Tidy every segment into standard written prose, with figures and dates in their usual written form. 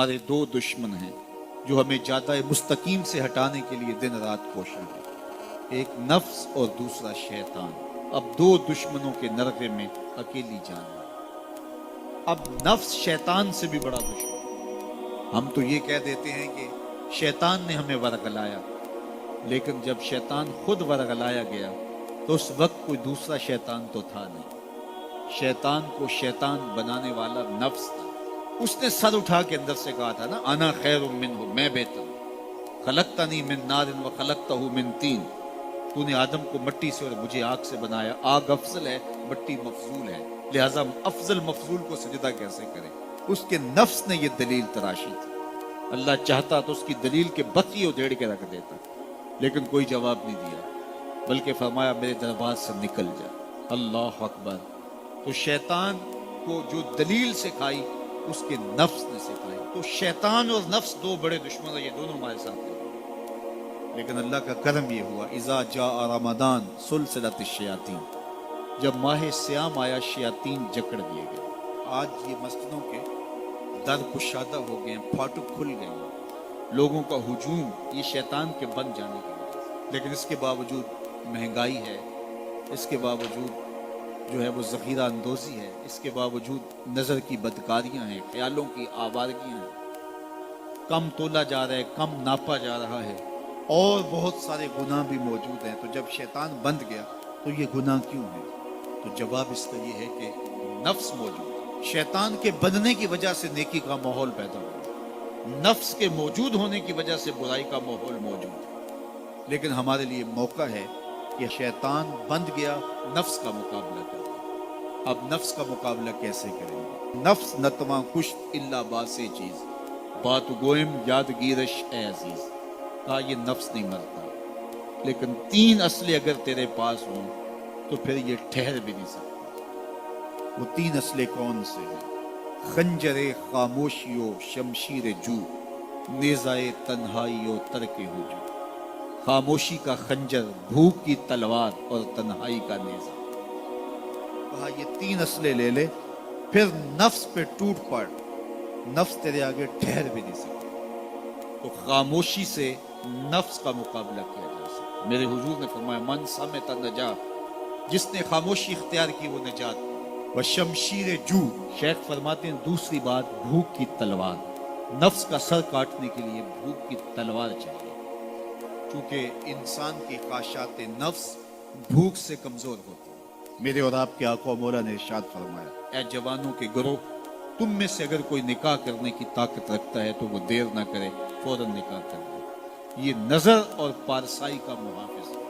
ہمارے دو دشمن ہیں جو ہمیں جادہ مستقیم سے ہٹانے کے لیے دن رات کوشاں ہیں، ایک نفس اور دوسرا شیطان۔ اب دو دشمنوں کے نرغے میں اکیلی جان ہے۔ اب نفس شیطان سے بھی بڑا دشمن۔ ہم تو یہ کہہ دیتے ہیں کہ شیطان نے ہمیں ورگلایا، لیکن جب شیطان خود ورگلایا گیا تو اس وقت کوئی دوسرا شیطان تو تھا نہیں۔ شیطان کو شیطان بنانے والا نفس تھا۔ اس نے سر اٹھا کے اندر سے کہا تھا نا، انا خیر منہ، میں بہتر ہوں، خلقتنی من نار وخلقتہ من طین، تو نے آدم کو مٹی سے اور مجھے آگ سے بنایا۔ آگ افضل ہے، مٹی مفضول ہے، لہٰذا افضل مفضول کو سجدہ کیسے کرے؟ اس کے نفس نے یہ دلیل تراشی تھی۔ اللہ چاہتا تو اس کی دلیل کے بتی ادھیڑ کے رکھ دیتا، لیکن کوئی جواب نہیں دیا، بلکہ فرمایا میرے دربار سے نکل جا۔ اللہ اکبر۔ تو شیطان کو جو دلیل سکھائی اس کے نفس نے سکھائی۔ تو شیطان اور نفس دو بڑے دشمن ہیں، یہ دونوں ہمارے ساتھ ہیں۔ لیکن اللہ کا کرم یہ ہوا، اذا جاء رمضان سلسلۃ الشیاطین، جب ماہ سیام آیا شیاطین جکڑ دیے گئے۔ آج یہ مسجدوں کے در کشادہ ہو گئے ہیں، پھاٹک کھل گئے ہیں، لوگوں کا ہجوم یہ شیطان کے بن جانے کی وجہ سے۔ لیکن اس کے باوجود مہنگائی ہے، اس کے باوجود جو ہے وہ ذخیرہ اندوزی ہے، اس کے باوجود نظر کی بدکاریاں ہیں، خیالوں کی آوارگیاں ہیں، کم تولا جا رہا ہے، کم ناپا جا رہا ہے، اور بہت سارے گناہ بھی موجود ہیں۔ تو جب شیطان بند گیا تو یہ گناہ کیوں ہے؟ تو جواب اس کا یہ ہے کہ نفس موجود ہے۔ شیطان کے بننے کی وجہ سے نیکی کا ماحول پیدا ہوا، نفس کے موجود ہونے کی وجہ سے برائی کا ماحول موجود ہے۔ لیکن ہمارے لیے موقع ہے کہ شیطان بند گیا، نفس کا مقابلہ کریں۔ اب نفس کا مقابلہ کیسے کریں گے؟ نفس نتواں کشت الا باسی چیز، بات گوئم یادگیرش اے عزیز، کہا یہ نفس نہیں مرتا، لیکن تین اسلحے اگر تیرے پاس ہوں تو پھر یہ ٹھہر بھی نہیں سکتا۔ وہ تین اسلحے کون سے ہیں؟ خنجر خاموشی و شمشیر جو، نیزائے تنہائی و ترک ہجو۔ خاموشی کا خنجر، بھوک کی تلوار اور تنہائی کا نیزہ۔ کہا یہ تین اسلحے لے لے، پھر نفس پہ ٹوٹ پڑ، نفس تیرے آگے ٹھہر بھی نہیں سکتا۔ تو خاموشی سے نفس کا مقابلہ کیا جا سکتا۔ میرے حضور نے فرمایا من صمت نجا، جس نے خاموشی اختیار کی وہ نجات۔ وہ شمشیر جو، شیخ فرماتے ہیں دوسری بات بھوک کی تلوار، نفس کا سر کاٹنے کے لیے بھوک کی تلوار چاہیے، چونکہ انسان کی خواہشات نفس بھوک سے کمزور ہوتی ہے۔ میرے اور آپ کے آقا و مولا نے ارشاد فرمایا، اے جوانوں کے گروہ، تم میں سے اگر کوئی نکاح کرنے کی طاقت رکھتا ہے تو وہ دیر نہ کرے، فوراً نکاح کر دے۔ یہ نظر اور پارسائی کا محافظ ہے،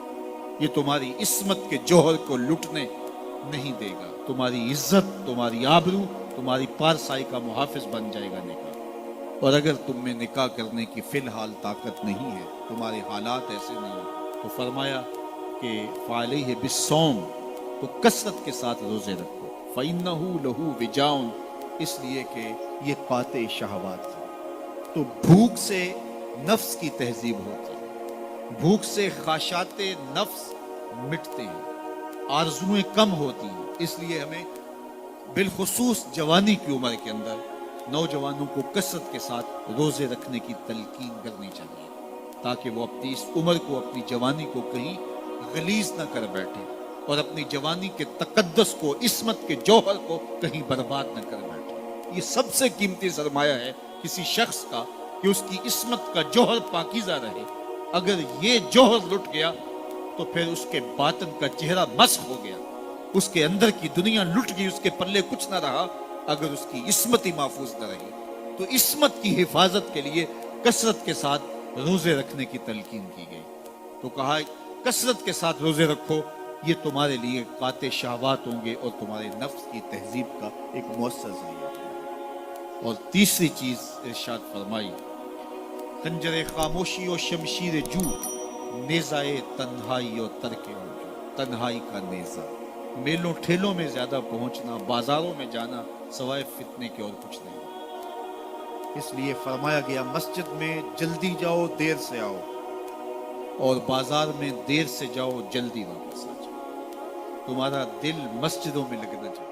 یہ تمہاری عصمت کے جوہر کو لٹنے نہیں دے گا، تمہاری عزت، تمہاری آبرو، تمہاری پارسائی کا محافظ بن جائے گا نکاح۔ اور اگر تم میں نکاح کرنے کی فی الحال طاقت نہیں ہے، تمہارے حالات ایسے نہیں ہیں، تو فرمایا کہ فعلیہ بالصوم، تو کثرت کے ساتھ روزے رکھو، فإنہ لہ وجاء، اس لیے کہ یہ قاطع شہوات ہے۔ تو بھوک سے نفس کی تہذیب ہوتی ہے، بھوک سے خواہشات نفس مٹتے ہیں، آرزویں کم ہوتی ہیں۔ اس لیے ہمیں بالخصوص جوانی کی عمر کے اندر نوجوانوں کو کثرت کے ساتھ روزے رکھنے کی تلقین کرنی چاہیے، تاکہ وہ اپنی اس عمر کو، اپنی جوانی کو کہیں غلیظ نہ کر بیٹھے، اور اپنی جوانی کے تقدس کو، عصمت کے جوہر کو کہیں برباد نہ کر بیٹھے۔ یہ سب سے قیمتی سرمایہ ہے کسی شخص کا کہ اس کی عصمت کا جوہر پاکیزہ رہے۔ اگر یہ جوہر لٹ گیا تو پھر اس کے باطن کا چہرہ مسخ ہو گیا، اس کے اندر کی دنیا لٹ گئی، اس کے پلے کچھ نہ رہا اگر اس کی عصمت ہی محفوظ نہ رہی۔ تو عصمت کی حفاظت کے لیے کثرت کے ساتھ روزے رکھنے کی تلقین کی گئی۔ تو کہا کثرت کے ساتھ روزے رکھو، یہ تمہارے لیے قاطع شہوات ہوں گے اور تمہارے نفس کی تہذیب کا ایک مؤثر ذریعہ ہے۔ اور تیسری چیز ارشاد فرمائی، خنجر خاموشی و شمشیر جو، نیزائے تنہائی و ترک ہجو، تنہائی کا نیزہ۔ میلوں ٹھیلوں میں زیادہ پہنچنا، بازاروں میں جانا سوائے فتنے کے اور کچھ نہیں۔ اس لیے فرمایا گیا مسجد میں جلدی جاؤ دیر سے آؤ، اور بازار میں دیر سے جاؤ جلدی واپس آ جاؤ۔ تمہارا دل مسجدوں میں لگنا چاہیے۔